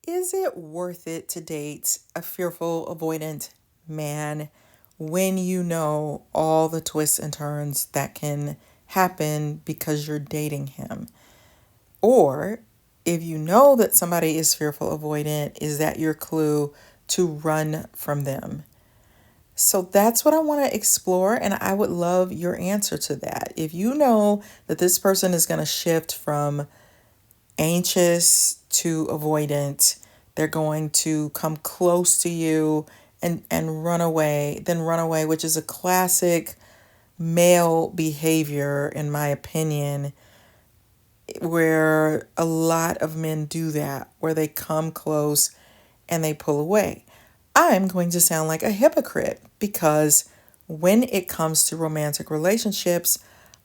Is it worth it to date a fearful, avoidant man when you know all the twists and turns that can happen because you're dating him? Or if you know that somebody is fearful, avoidant, is that your clue to run from them? So that's what I want to explore, and I would love your answer to that. If you know that this person is going to shift from anxious to avoidant, they're going to come close to you and run away, then run away, which is a classic male behavior, in my opinion, where a lot of men do that, where they come close and they pull away. I'm going to sound like a hypocrite because when it comes to romantic relationships,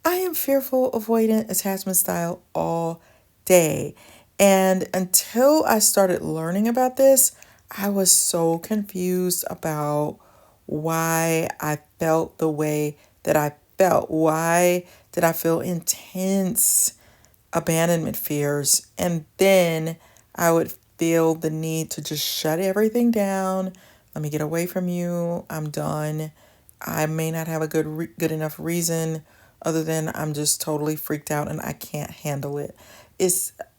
I am fearful, avoidant, attachment style all day. And until I started learning about this, I was so confused about why I felt the way that I felt. Why did I feel intense abandonment fears? And then I would feel the need to just shut everything down. Let me get away from you. I'm done. I may not have a good enough reason other than I'm just totally freaked out and I can't handle it.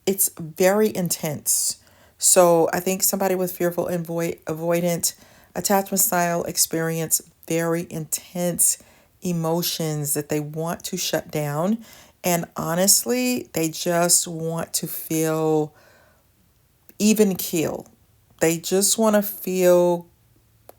It's very intense. So I think somebody with fearful avoidant attachment style experience very intense emotions that they want to shut down. And honestly, they just want to feel even keel. They just want to feel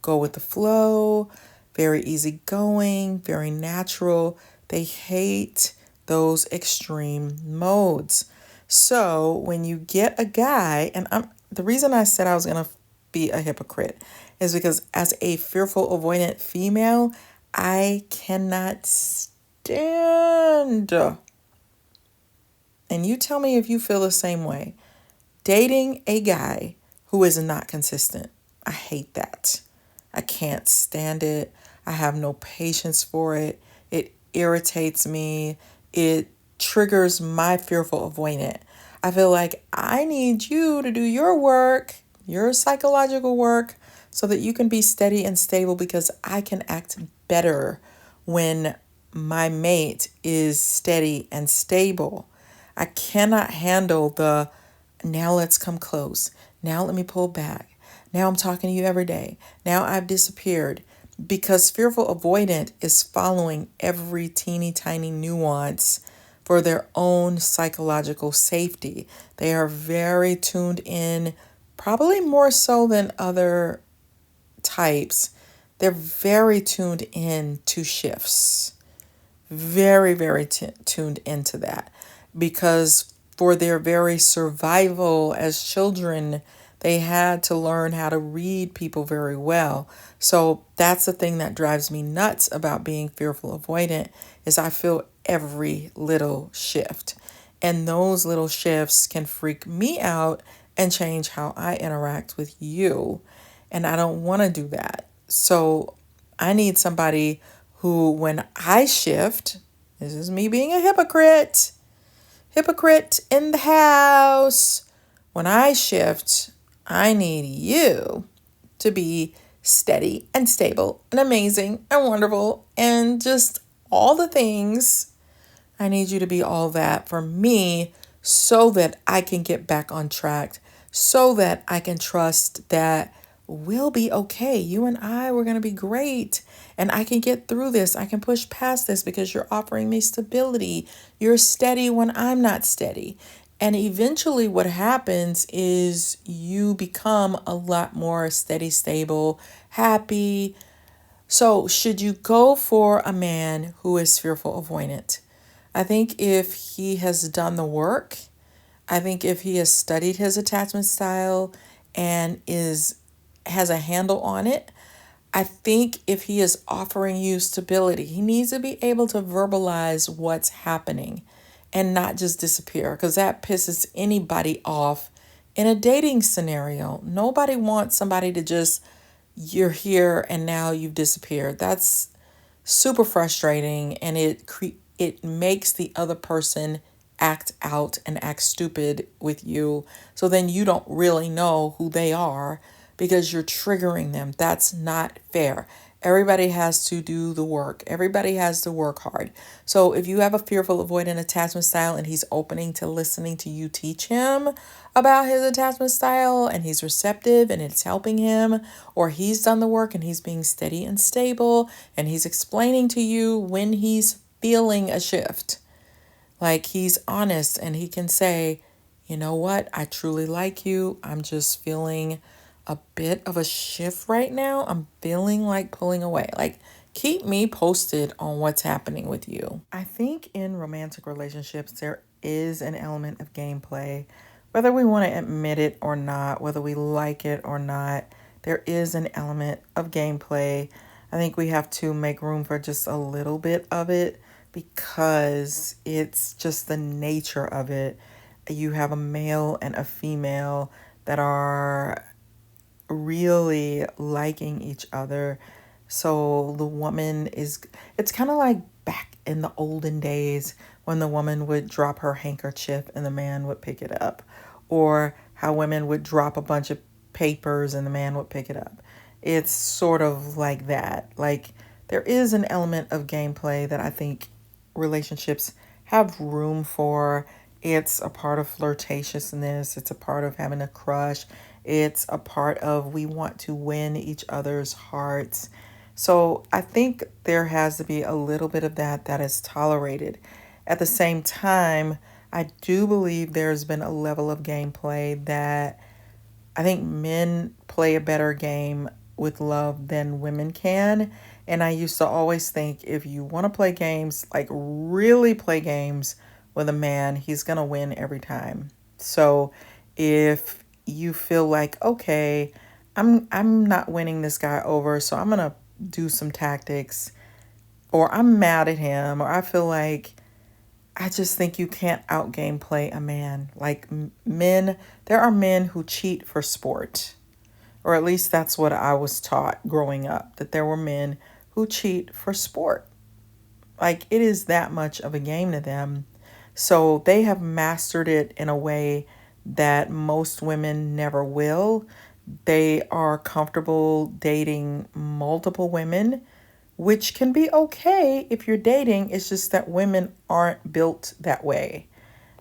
go with the flow, very easygoing, very natural. They hate those extreme modes. So when you get a guy, and the reason I said I was going to be a hypocrite is because as a fearful, avoidant female, I cannot stand. And you tell me if you feel the same way. Dating a guy who is not consistent. I hate that. I can't stand it. I have no patience for it. It irritates me. It triggers my fearful avoidant. I feel like I need you to do your work, your psychological work, so that you can be steady and stable because I can act better when my mate is steady and stable. I cannot handle the now let's come close. Now let me pull back. Now I'm talking to you every day. Now I've disappeared. Because fearful avoidant is following every teeny tiny nuance for their own psychological safety. They are very tuned in, probably more so than other types. They're very tuned in to shifts. Very, very tuned into that. Because for their very survival as children, they had to learn how to read people very well. So that's the thing that drives me nuts about being fearful avoidant is I feel every little shift. And those little shifts can freak me out and change how I interact with you. And I don't want to do that. So I need somebody who, when I shift, this is me being a hypocrite in the house. When I shift, I need you to be steady and stable and amazing and wonderful and just all the things. I need you to be all that for me so that I can get back on track, so that I can trust that we'll be okay. You and I, we're going to be great. And I can get through this. I can push past this because you're offering me stability. You're steady when I'm not steady. And eventually what happens is you become a lot more steady, stable, happy. So should you go for a man who is fearful avoidant? I think if he has done the work, I think if he has studied his attachment style and has a handle on it, I think if he is offering you stability, he needs to be able to verbalize what's happening and not just disappear, because that pisses anybody off in a dating scenario. Nobody wants somebody to just, you're here and now you've disappeared. That's super frustrating, and it makes the other person act out and act stupid with you. So then you don't really know who they are because you're triggering them. That's not fair. Everybody has to do the work. Everybody has to work hard. So if you have a fearful avoidant attachment style and he's opening to listening to you teach him about his attachment style and he's receptive and it's helping him, or he's done the work and he's being steady and stable and he's explaining to you when he's feeling a shift, like he's honest and he can say, you know what, I truly like you. I'm just feeling a bit of a shift right now. I'm feeling like pulling away. Like, keep me posted on what's happening with you. I think in romantic relationships, there is an element of gameplay, whether we want to admit it or not, whether we like it or not. There is an element of gameplay. I think we have to make room for just a little bit of it because it's just the nature of it. You have a male and a female that are really liking each other. So the woman is, it's kind of like back in the olden days when the woman would drop her handkerchief and the man would pick it up, or how women would drop a bunch of papers and the man would pick it up. It's sort of like that. Like, there is an element of gameplay that I think relationships have room for. It's a part of flirtatiousness. It's a part of having a crush. It's a part of we want to win each other's hearts. So I think there has to be a little bit of that is tolerated. At the same time, I do believe there's been a level of gameplay that I think men play a better game with love than women can. And I used to always think if you want to play games, like really play games with a man, he's going to win every time. So if you feel like, okay, I'm not winning this guy over, so I'm going to do some tactics, or I'm mad at him, or I feel like I just think you can't out gameplay a man. Like men, there are men who cheat for sport. Or at least that's what I was taught growing up, that there were men who cheat for sport. Like, it is that much of a game to them. So they have mastered it in a way that most women never will. They are comfortable dating multiple women, which can be okay if you're dating. It's just that women aren't built that way.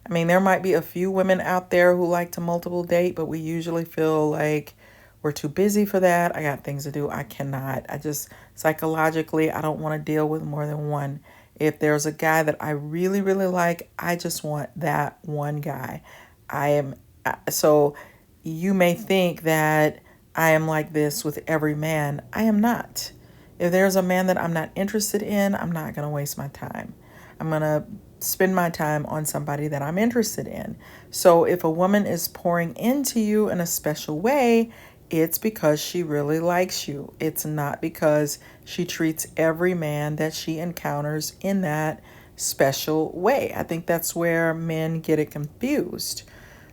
I mean, there might be a few women out there who like to multiple date, but we usually feel like we're too busy for that. I got things to do. I cannot. I just psychologically, I don't want to deal with more than one. If there's a guy that I really, really like, I just want that one guy. So you may think that I am like this with every man. I am not. If there's a man that I'm not interested in, I'm not going to waste my time. I'm going to spend my time on somebody that I'm interested in. So if a woman is pouring into you in a special way, it's because she really likes you. It's not because she treats every man that she encounters in that special way. I think that's where men get it confused.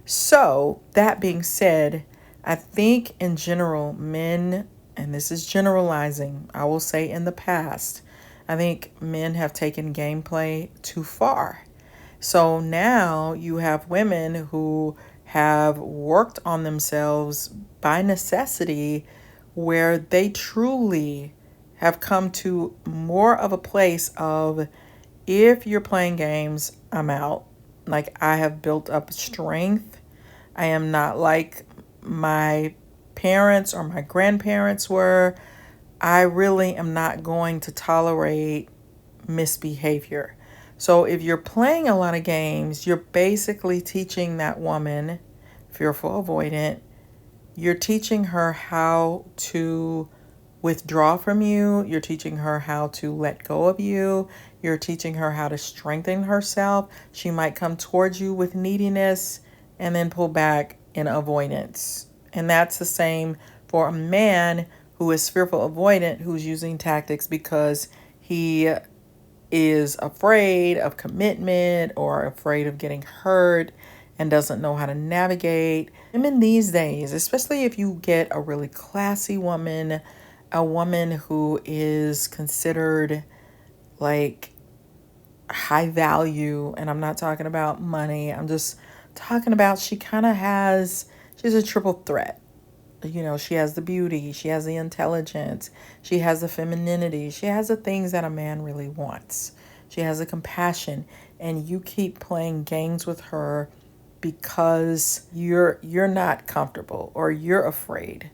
So that being said, I think in general, men, and this is generalizing, I will say in the past, I think men have taken gameplay too far. So now you have women who have worked on themselves by necessity, where they truly have come to more of a place of, if you're playing games, I'm out. Like, I have built up strength. I am not like my parents or my grandparents were. I really am not going to tolerate misbehavior. So if you're playing a lot of games, you're basically teaching that woman, fearful avoidant, you're teaching her how to withdraw from you. You're teaching her how to let go of you. You're teaching her how to strengthen herself. She might come towards you with neediness and then pull back in avoidance. And that's the same for a man who is fearful avoidant, who's using tactics because he is afraid of commitment or afraid of getting hurt and doesn't know how to navigate. Women these days, especially if you get a really classy woman, a woman who is considered like, high value, and I'm not talking about money. I'm just talking about she's a triple threat. You know, she has the beauty, she has the intelligence, she has the femininity, she has the things that a man really wants. She has the compassion, and you keep playing games with her because you're not comfortable or you're afraid.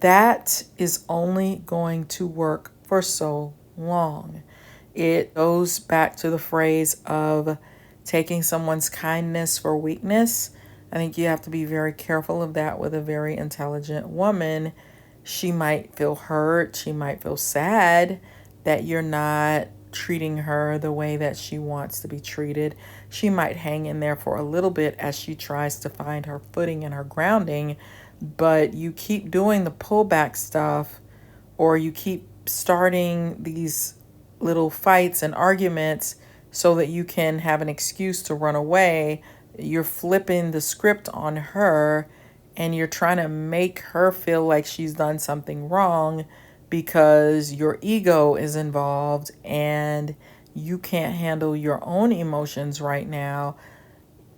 That is only going to work for so long. It goes back to the phrase of taking someone's kindness for weakness. I think you have to be very careful of that with a very intelligent woman. She might feel hurt, she might feel sad that you're not treating her the way that she wants to be treated. She might hang in there for a little bit as she tries to find her footing and her grounding, but you keep doing the pullback stuff, or you keep starting these little fights and arguments so that you can have an excuse to run away. You're flipping the script on her, and you're trying to make her feel like she's done something wrong because your ego is involved and you can't handle your own emotions right now.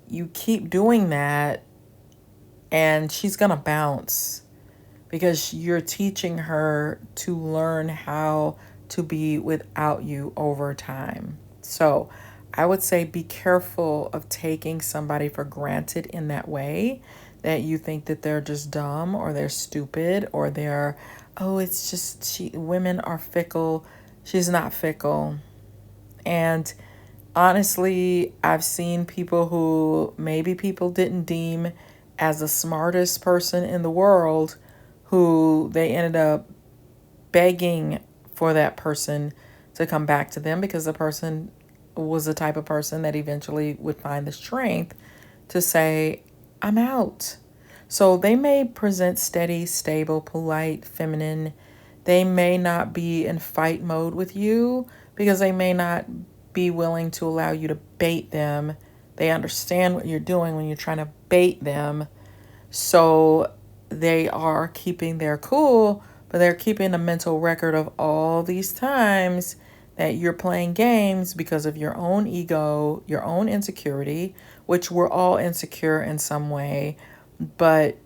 You keep doing that, and she's going to bounce because you're teaching her to learn how to be without you over time. So I would say be careful of taking somebody for granted in that way, that you think that they're just dumb or they're stupid or they're, oh, it's just women are fickle. She's not fickle. And honestly, I've seen people who maybe people didn't deem as the smartest person in the world, who they ended up begging for that person to come back to them because the person was the type of person that eventually would find the strength to say, I'm out. So they may present steady, stable, polite, feminine. They may not be in fight mode with you because they may not be willing to allow you to bait them. They understand what you're doing when you're trying to bait them. So they are keeping their cool, but they're keeping a mental record of all these times that you're playing games because of your own ego, your own insecurity, which we're all insecure in some way, but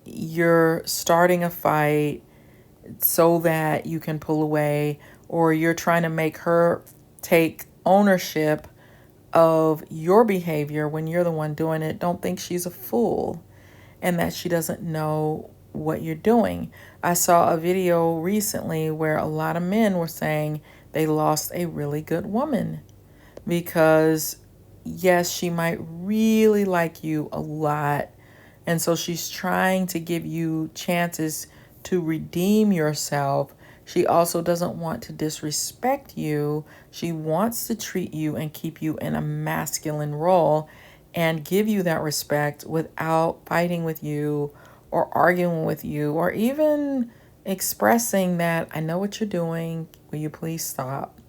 you're starting a fight so that you can pull away, or you're trying to make her take ownership of your behavior when you're the one doing it. Don't think she's a fool and that she doesn't know what you're doing. I saw a video recently where a lot of men were saying they lost a really good woman because, yes, she might really like you a lot. And so she's trying to give you chances to redeem yourself. She also doesn't want to disrespect you. She wants to treat you and keep you in a masculine role and give you that respect without fighting with you or arguing with you or even expressing that, I know what you're doing. Will you please stop?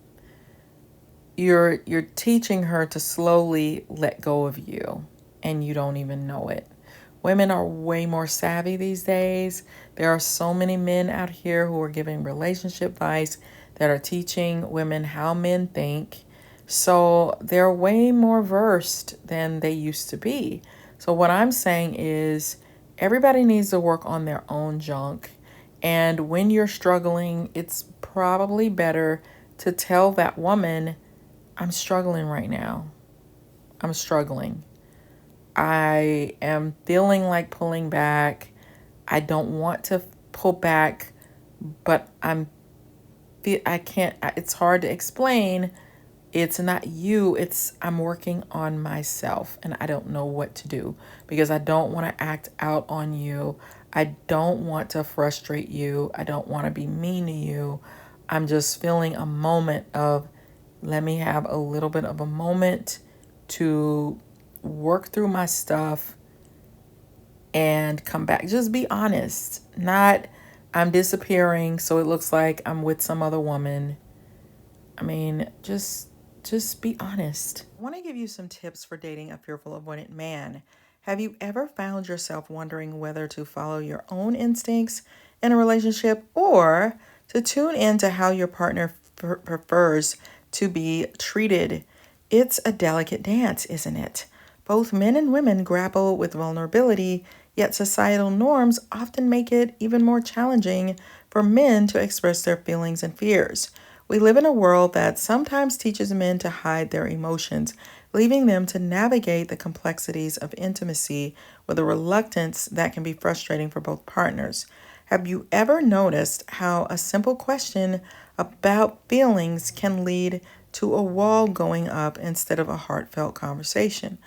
You're teaching her to slowly let go of you, and you don't even know it. Women are way more savvy these days. There are so many men out here who are giving relationship advice that are teaching women how men think. So they're way more versed than they used to be. So what I'm saying is everybody needs to work on their own junk. And when you're struggling, it's probably better to tell that woman, I'm struggling right now. I'm struggling. I am feeling like pulling back. I don't want to pull back, but I can't, it's hard to explain. It's not you, I'm working on myself and I don't know what to do because I don't want to act out on you. I don't want to frustrate you. I don't want to be mean to you. I'm just feeling a moment of, let me have a little bit of a moment to work through my stuff and come back. Just be honest. Not, I'm disappearing so it looks like I'm with some other woman. I mean, just be honest. I want to give you some tips for dating a fearful, avoidant man. Have you ever found yourself wondering whether to follow your own instincts in a relationship or to tune into how your partner prefers to be treated. It's a delicate dance, isn't it? Both men and women grapple with vulnerability, yet societal norms often make it even more challenging for men to express their feelings and fears. We live in a world that sometimes teaches men to hide their emotions, leaving them to navigate the complexities of intimacy with a reluctance that can be frustrating for both partners. Have you ever noticed how a simple question about feelings can lead to a wall going up instead of a heartfelt conversation?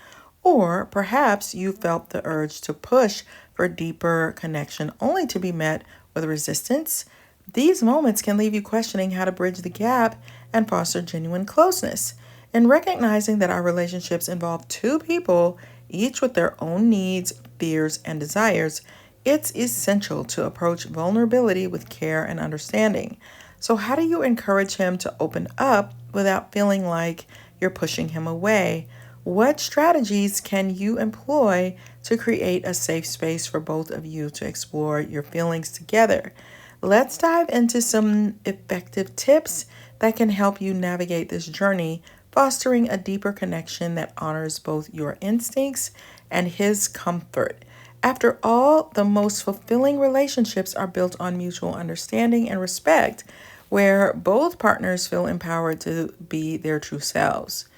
Or perhaps you felt the urge to push for deeper connection only to be met with resistance. These moments can leave you questioning how to bridge the gap and foster genuine closeness. In recognizing that our relationships involve two people, each with their own needs, fears, and desires, it's essential to approach vulnerability with care and understanding. So, how do you encourage him to open up without feeling like you're pushing him away? What strategies can you employ to create a safe space for both of you to explore your feelings together? Let's dive into some effective tips that can help you navigate this journey, fostering a deeper connection that honors both your instincts and his comfort. After all, the most fulfilling relationships are built on mutual understanding and respect, where both partners feel empowered to be their true selves.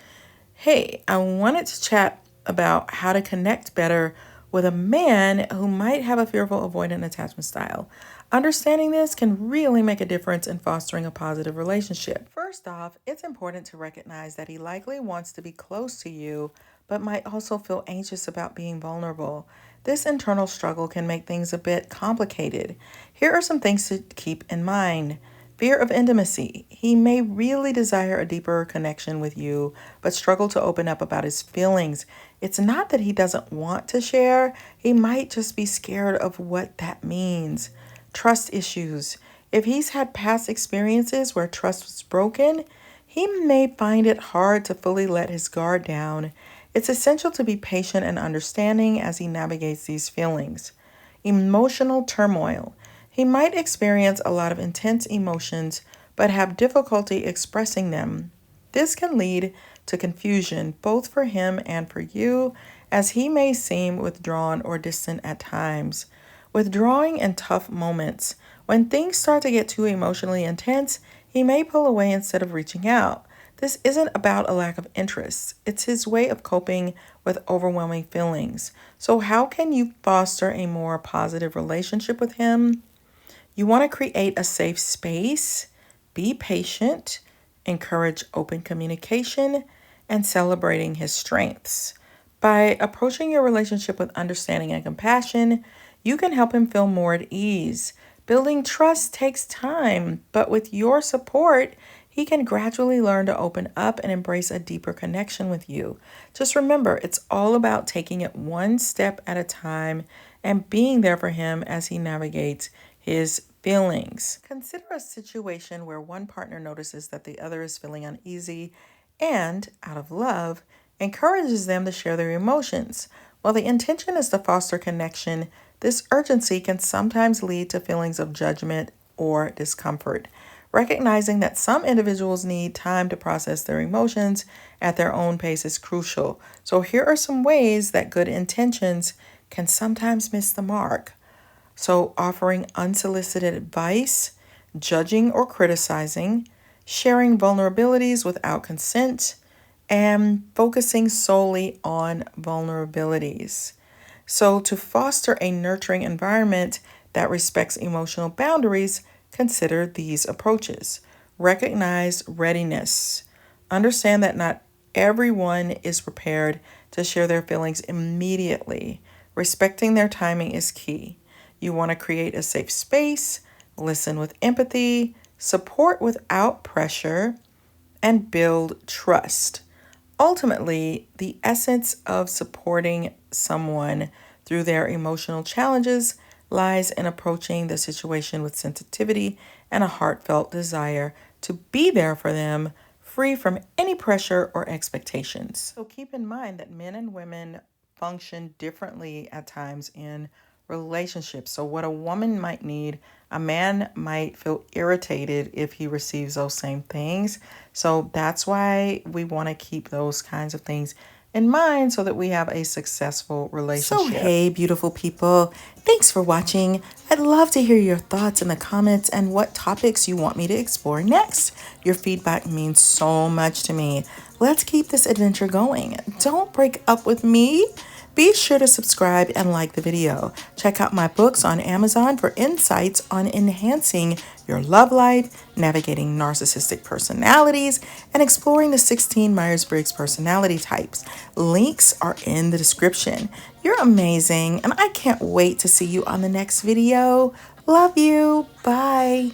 Hey, I wanted to chat about how to connect better with a man who might have a fearful avoidant attachment style. Understanding this can really make a difference in fostering a positive relationship. First off, it's important to recognize that he likely wants to be close to you, but might also feel anxious about being vulnerable. This internal struggle can make things a bit complicated. Here are some things to keep in mind. Fear of intimacy. He may really desire a deeper connection with you, but struggle to open up about his feelings. It's not that he doesn't want to share, he might just be scared of what that means. Trust issues. If he's had past experiences where trust was broken, he may find it hard to fully let his guard down. It's essential to be patient and understanding as he navigates these feelings. Emotional turmoil. He might experience a lot of intense emotions, but have difficulty expressing them. This can lead to confusion, both for him and for you, as he may seem withdrawn or distant at times. Withdrawing in tough moments. When things start to get too emotionally intense, he may pull away instead of reaching out. This isn't about a lack of interest. It's his way of coping with overwhelming feelings. So how can you foster a more positive relationship with him? You want to create a safe space, be patient, encourage open communication, and celebrating his strengths. By approaching your relationship with understanding and compassion, you can help him feel more at ease. Building trust takes time, but with your support, he can gradually learn to open up and embrace a deeper connection with you. Just remember, it's all about taking it one step at a time and being there for him as he navigates his feelings. Consider a situation where one partner notices that the other is feeling uneasy and, out of love, encourages them to share their emotions. While the intention is to foster connection, this urgency can sometimes lead to feelings of judgment or discomfort. Recognizing that some individuals need time to process their emotions at their own pace is crucial. So here are some ways that good intentions can sometimes miss the mark. So offering unsolicited advice, judging or criticizing, sharing vulnerabilities without consent, and focusing solely on vulnerabilities. So to foster a nurturing environment that respects emotional boundaries, consider these approaches. Recognize readiness. Understand that not everyone is prepared to share their feelings immediately. Respecting their timing is key. You want to create a safe space, listen with empathy, support without pressure, and build trust. Ultimately, the essence of supporting someone through their emotional challenges lies in approaching the situation with sensitivity and a heartfelt desire to be there for them, free from any pressure or expectations. So keep in mind that men and women function differently at times in relationships. So what a woman might need, a man might feel irritated if he receives those same things. So that's why we want to keep those kinds of things in mind so that we have a successful relationship. So hey, beautiful people, thanks for watching. I'd love to hear your thoughts in the comments and what topics you want me to explore next. Your feedback means so much to me. Let's keep this adventure going. Don't break up with me. Be sure to subscribe and like the video. Check out my books on Amazon for insights on enhancing your love life, navigating narcissistic personalities, and exploring the 16 Myers-Briggs personality types. Links are in the description. You're amazing, and I can't wait to see you on the next video. Love you. Bye.